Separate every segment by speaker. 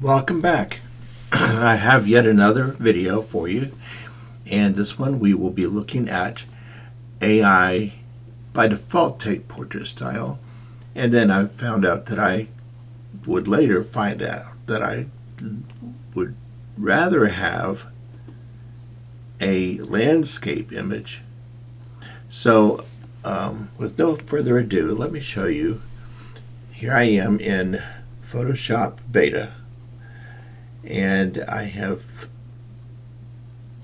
Speaker 1: Welcome back. I have yet another video for you, and this one we will be looking at AI by default take portrait style, and then I found out that I would later find out that I would rather have a landscape image. So with no further ado, let me show you. Here I am in Photoshop Beta, and I have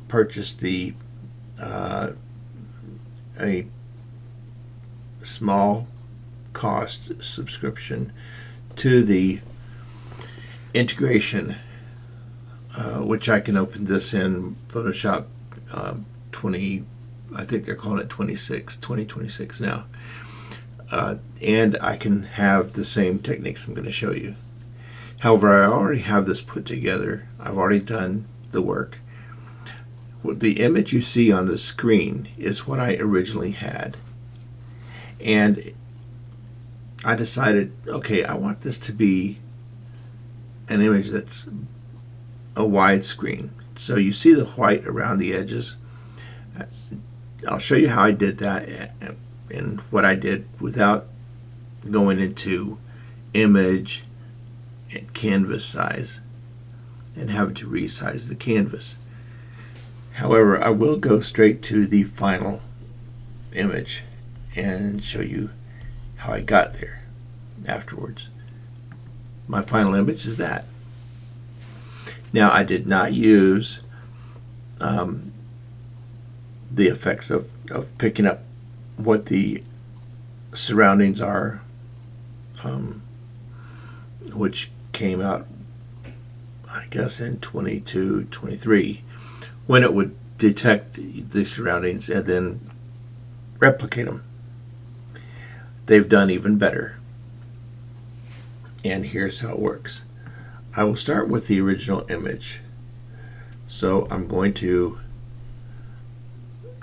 Speaker 1: purchased a small cost subscription to the integration, which I can open this in Photoshop 20, I think they're calling it 2026 now, and I can have the same techniques I'm going to show you. However, I already have this put together. I've already done the work. The image you see on the screen is what I originally had. And I decided, okay, I want this to be an image that's a widescreen. So you see the white around the edges. I'll show you how I did that and what I did without going into image and canvas size and having to resize the canvas. However, I will go straight to the final image and show you how I got there afterwards. My final image is that. Now, I did not use the effects of picking up what the surroundings are, which came out, I guess, in 22, 23, when it would detect the surroundings and then replicate them. They've done even better. And here's how it works. I will start with the original image. So I'm going to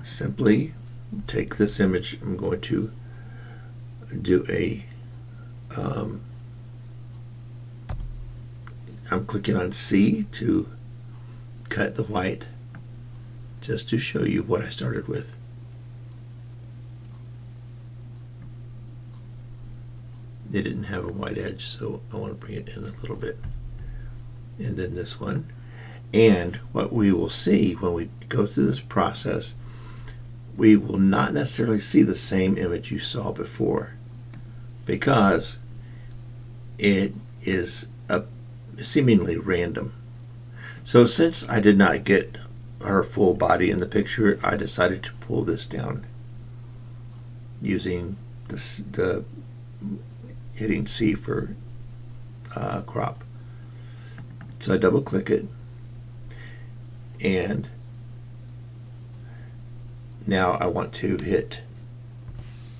Speaker 1: simply take this image. I'm going to do I'm clicking on C to cut the white, just to show you what I started with. It didn't have a white edge, so I want to bring it in a little bit. And then this one. And what we will see when we go through this process, we will not necessarily see the same image you saw before, because it is seemingly random. So since I did not get her full body in the picture, I decided to pull this down using the hitting C for crop. So I double click it, and now I want to hit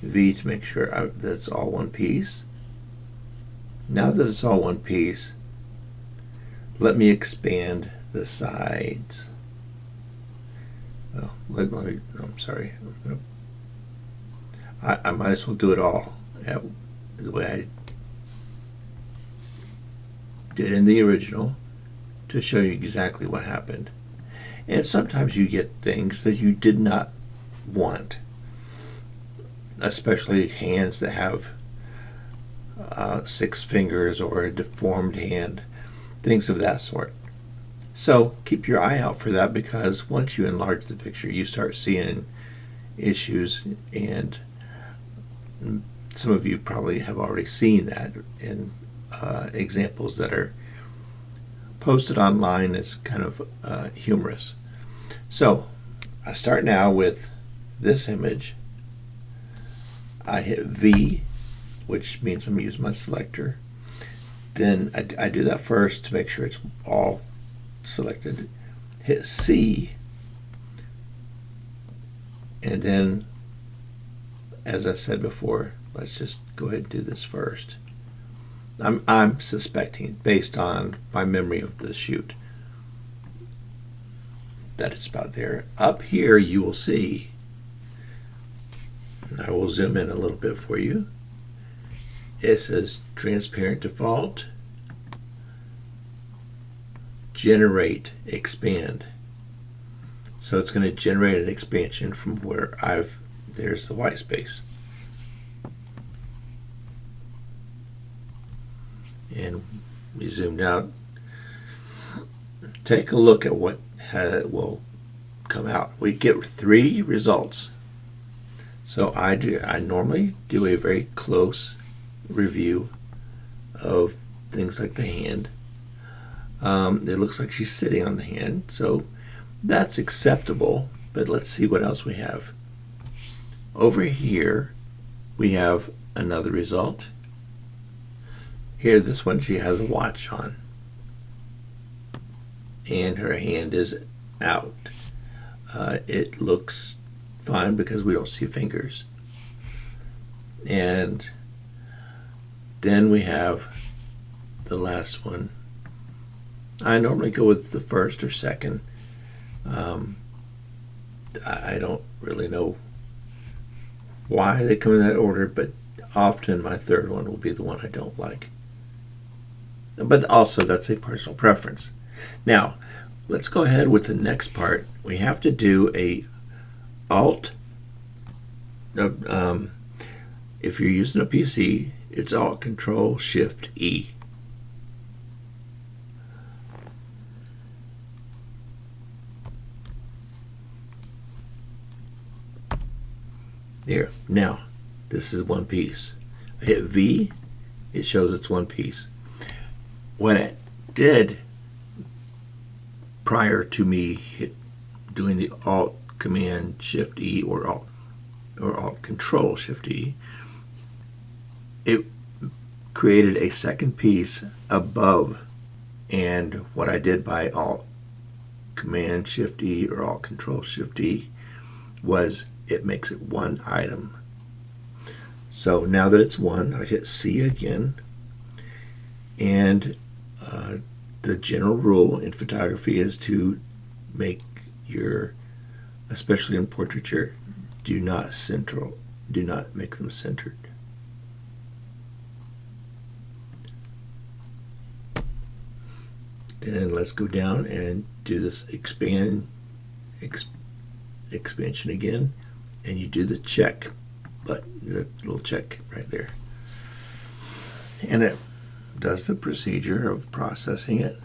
Speaker 1: V to make sure that it's all one piece. Now that it's all one piece, let me expand the sides. Oh, I'm sorry. I might as well do it all the way I did in the original to show you exactly what happened. And sometimes you get things that you did not want, especially hands that have 6 fingers or a deformed hand, things of that sort. So keep your eye out for that, because once you enlarge the picture, you start seeing issues, and some of you probably have already seen that in examples that are posted online as kind of humorous. So I start now with this image. I hit V, which means I'm using my selector. Then I do that first to make sure it's all selected. Hit C, and then, as I said before, let's just go ahead and do this first. I'm suspecting, based on my memory of the shoot, that it's about there. Up here you will see, and I will zoom in a little bit for you, it says transparent default, generate expand. So it's going to generate an expansion from where there's the white space. And we zoomed out. Take a look at what will come out. We get 3 results. So I normally do a very close review of things like the hand. It looks like she's sitting on the hand, so that's acceptable. But let's see what else we have. Over here, we have another result. Here, this one, she has a watch on. And her hand is out. It looks fine because we don't see fingers. And then we have the last one. I normally go with the first or second. I don't really know why they come in that order, but often my third one will be the one I don't like. But also, that's a personal preference. Now, let's go ahead with the next part. We have to do a Alt. If you're using a PC, it's Alt Control Shift E. There. Now, this is one piece. I hit V. It shows it's one piece. What it did prior to me doing the Alt Command Shift E or Alt Control Shift E, it created a second piece above. And what I did by Alt Command Shift E or Alt Control Shift E was it makes it one item. So now that it's one, I hit C again, and the general rule in photography is to make especially in portraiture, do not make them centered. Then let's go down and do this expansion again, and you do the check button, the little check right there, and it does the procedure of processing it.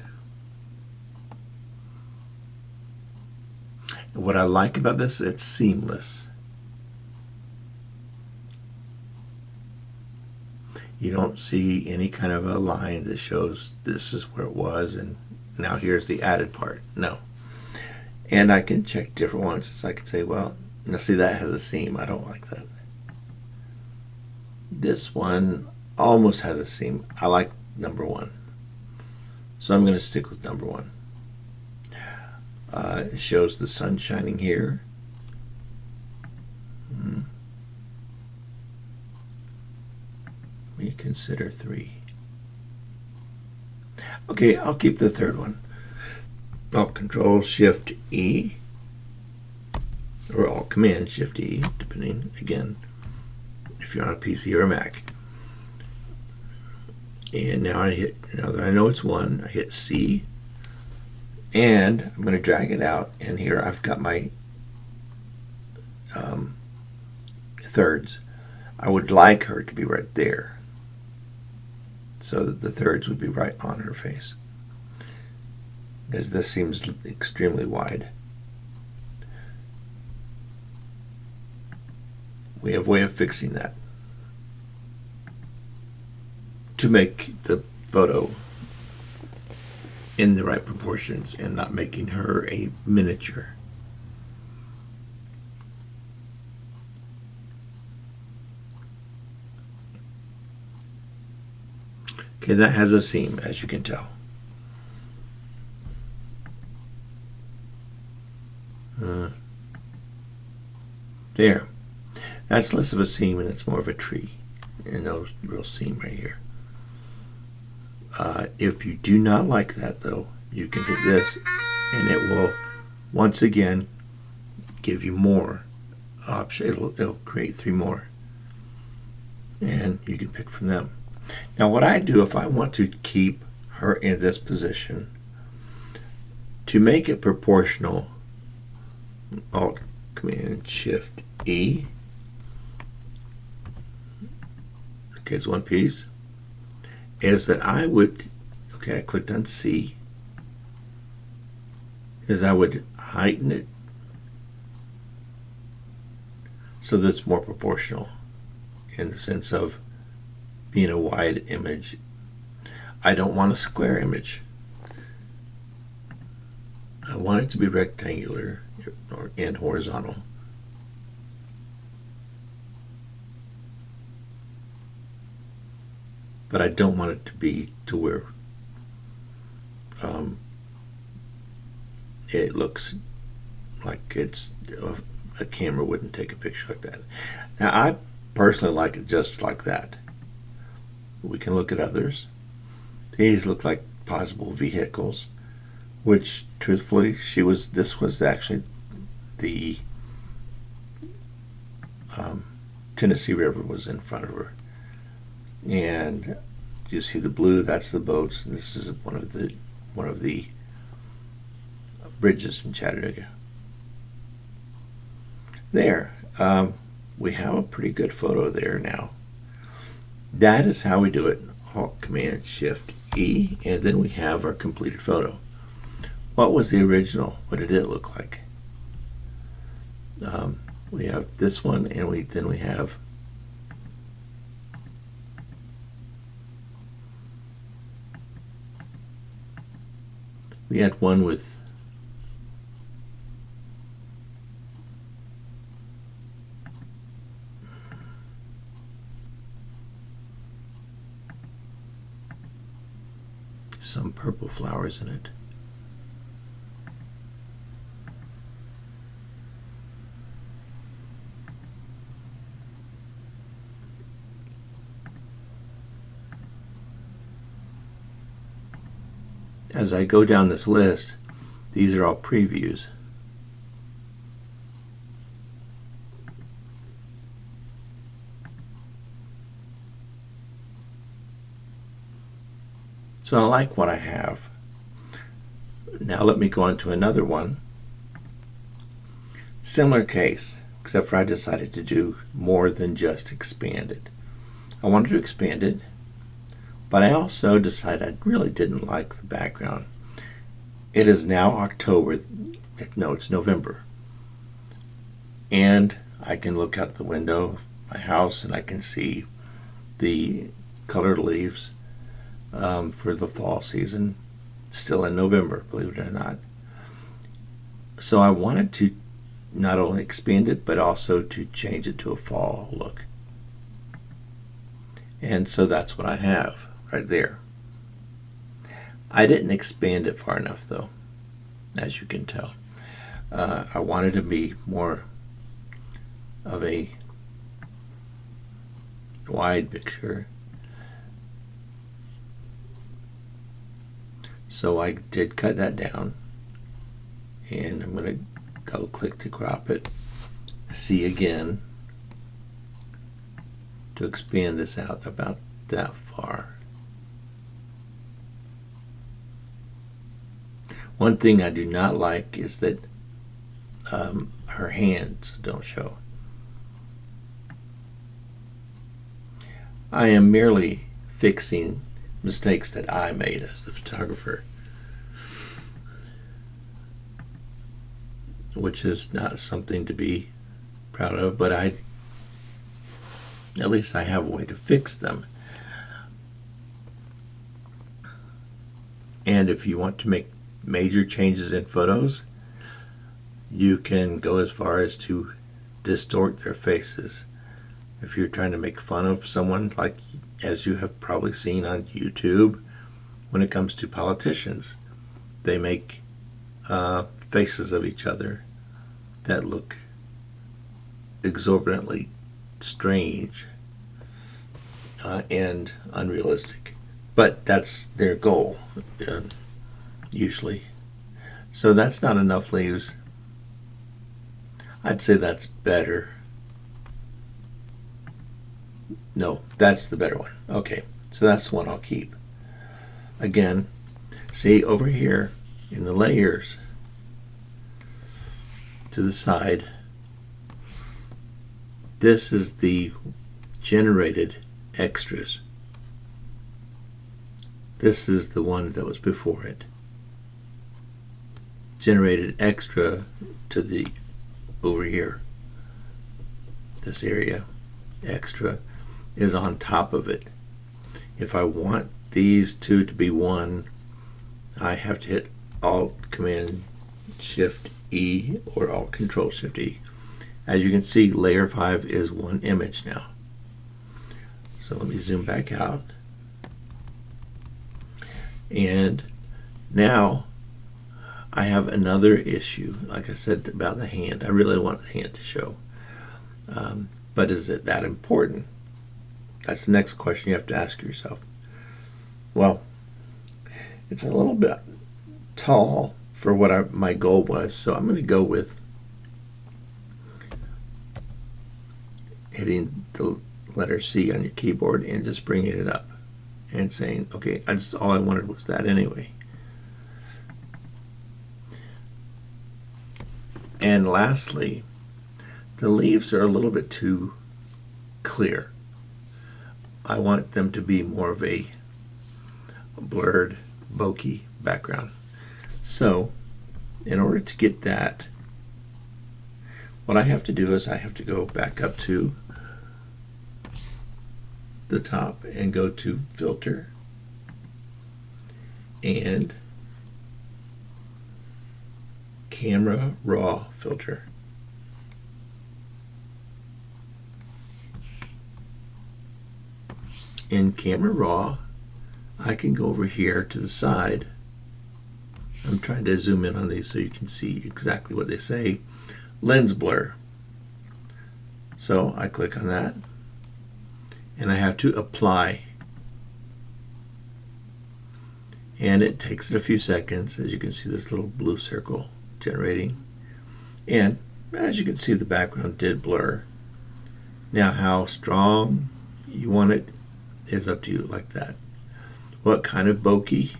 Speaker 1: And what I like about this, it's seamless. You don't see any kind of a line that shows this is where it was and now here's the added part. No. And I can check different ones. So I can say, well, now see, that has a seam. I don't like that. This one almost has a seam. I like number 1. So I'm going to stick with number 1. It shows the sun shining here. We consider 3. Okay, I'll keep the third one. Alt Control Shift E or Alt Command Shift E, depending, again, if you're on a PC or a Mac. And now that I know it's 1, I hit C, and I'm going to drag it out, and here I've got my thirds. I would like her to be right there, so that the thirds would be right on her face, because this seems extremely wide. We have a way of fixing that to make the photo in the right proportions and not making her a miniature. Okay, that has a seam, as you can tell. There. That's less of a seam and it's more of a tree. And no real seam right here. If you do not like that, though, you can hit this and it will once again give you more options. It'll create 3 more. And you can pick from them. Now what I do if I want to keep her in this position, To make it proportional, Alt Command Shift E. Okay, it's one piece. Is that I would, okay, I clicked on C, is I would heighten it so that it's more proportional in the sense of being a wide image. I don't want a square image. I want it to be rectangular and horizontal. But I don't want it to be to where it looks like it's a camera wouldn't take a picture like that. Now, I personally like it just like that. We can look at others. These look like possible vehicles, which truthfully this was actually the Tennessee River was in front of her. And you see the blue, that's the boats, and this is one of the bridges in Chattanooga. There, we have a pretty good photo there now. That is how we do it. Alt Command Shift E, and then we have our completed photo. What was the original? What did it look like? We have this one, and then we have had one with some purple flowers in it. As I go down this list, these are all previews. So I like what I have. Now let me go on to another one. Similar case, except for I decided to do more than just expand it. I wanted to expand it, but I also decided I really didn't like the background. It is now October. No, it's November. And I can look out the window of my house and I can see the colored leaves for the fall season, still in November, believe it or not. So I wanted to not only expand it, but also to change it to a fall look. And so that's what I have right there. I didn't expand it far enough though, as you can tell. I wanted to be more of a wide picture. So I did cut that down, and I'm going to double click to crop it. C again to expand this out about that far. One thing I do not like is that her hands don't show. I am merely fixing mistakes that I made as the photographer, which is not something to be proud of, but at least I have a way to fix them. And if you want to make major changes in photos, you can go as far as to distort their faces. If you're trying to make fun of someone, like as you have probably seen on YouTube, when it comes to politicians, they make faces of each other that look exorbitantly strange and unrealistic. But that's their goal, usually. So that's not enough leaves. I'd say that's better. No, that's the better one. Okay, so that's the one I'll keep. Again, see over here, in the layers to the side. This is the generated extras. This is the one that was before it. Generated extra to the over here. This area extra is on top of it. If I want these two to be one, I have to hit Alt Command Shift E or Alt Control Shift E. As you can see, layer 5 is one image now. So let me zoom back out. And now I have another issue, like I said about the hand. I really want the hand to show. But is it that important? That's the next question you have to ask yourself. Well, it's a little bit tall for what my goal was, so I'm going to go with hitting the letter C on your keyboard and just bringing it up and saying, okay, all I wanted was that anyway. And lastly, the leaves are a little bit too clear. I want them to be more of a blurred, bokeh background. So, in order to get that, what I have to do is I have to go back up to the top and go to Filter and Camera Raw Filter. In Camera Raw, I can go over here to the side. I'm trying to zoom in on these so you can see exactly what they say. Lens blur. So I click on that and I have to apply. And it takes it a few seconds. As you can see, this little blue circle generating. And as you can see, the background did blur. Now how strong you want it is up to you, like that. What kind of bokeh?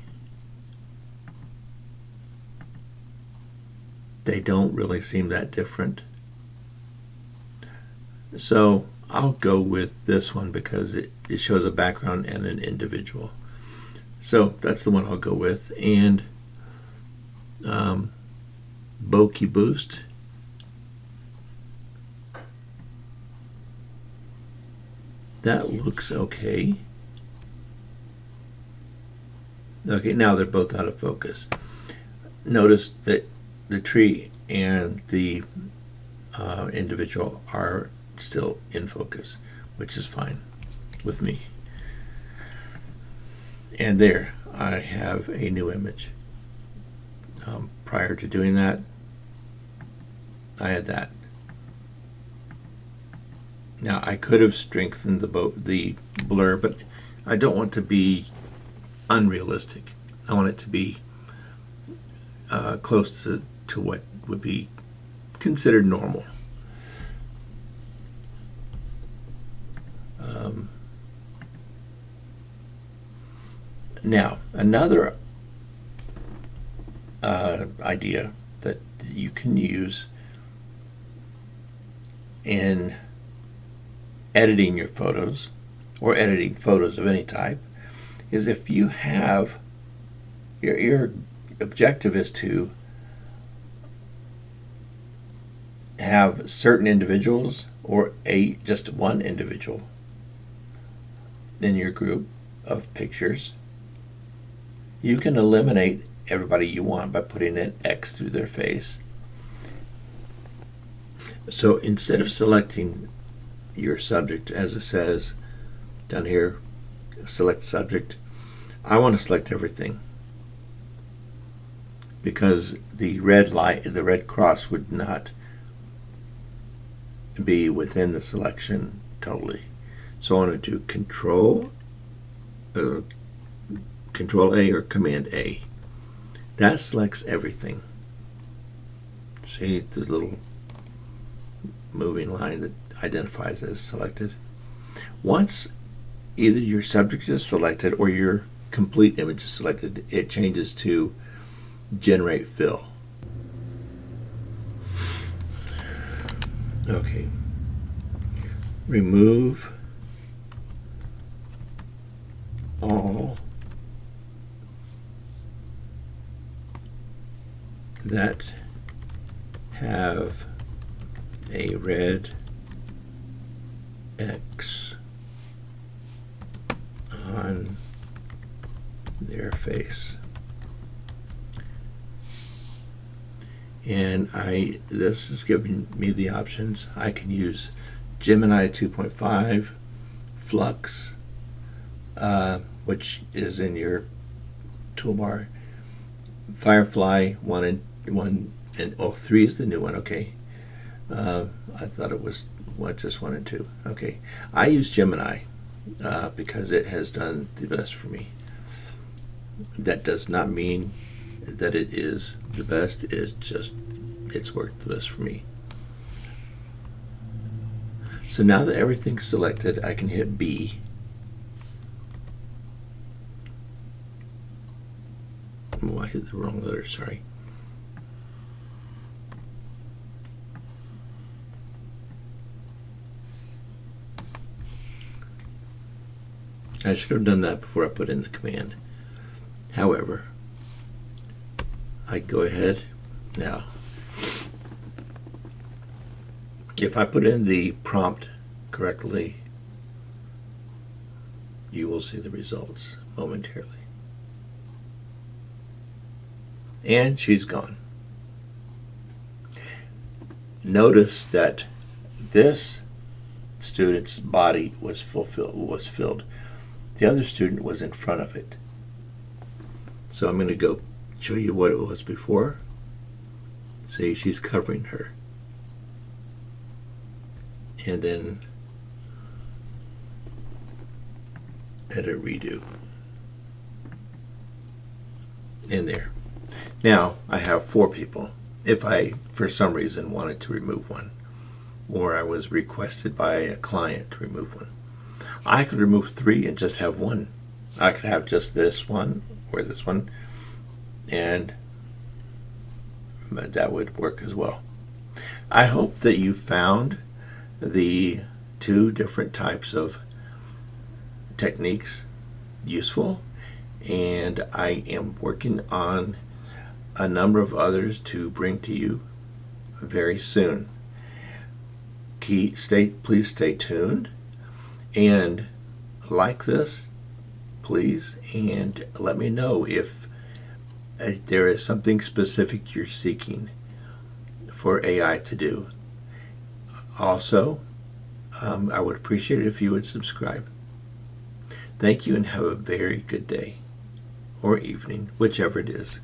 Speaker 1: They don't really seem that different. So I'll go with this one because it shows a background and an individual. So that's the one I'll go with. And bokeh boost. That looks okay. Okay, now they're both out of focus. Notice that the tree and the individual are still in focus, which is fine with me. And there, I have a new image. Prior to doing that, I had that. Now I could have strengthened the blur, but I don't want to be unrealistic. I want it to be close to what would be considered normal. Now, another idea that you can use in editing your photos, or editing photos of any type, is if you have your objective is to have certain individuals or just one individual in your group of pictures, you can eliminate everybody you want by putting an X through their face. So instead of selecting your subject, as it says down here, select subject, I want to select everything, because the red cross would not be within the selection totally. So I want to do Control A or Command A. That selects everything. See the little moving line that identifies as selected. Once either your subject is selected or your complete image is selected, it changes to generate fill. Okay. Remove all that have a red X on their face. And this is giving me the options. I can use Gemini 2.5, Flux, which is in your toolbar, Firefly 1 and 3 is the new one. Okay, I thought it was just 1 and 2. Okay, I use Gemini because it has done the best for me. That does not mean that it is the best. It's just it's worked the best for me. So now that everything's selected, I can hit B. Oh, I hit the wrong letter, sorry. I should have done that before I put in the command. However, I go ahead now. If I put in the prompt correctly, you will see the results momentarily. And she's gone. Notice that this student's body was filled. The other student was in front of it. So I'm going to go show you what it was before. See, she's covering her. And then edit redo. In there. Now I have 4 people. If I, for some reason, wanted to remove one, or I was requested by a client to remove one, I could remove 3 and just have 1. I could have just this one or this one, and that would work as well. I hope that you found the 2 different types of techniques useful, and I am working on a number of others to bring to you very soon. Please stay tuned and like this, please, and let me know if there is something specific you're seeking for AI to do. Also, I would appreciate it if you would subscribe. Thank you and have a very good day or evening, whichever it is.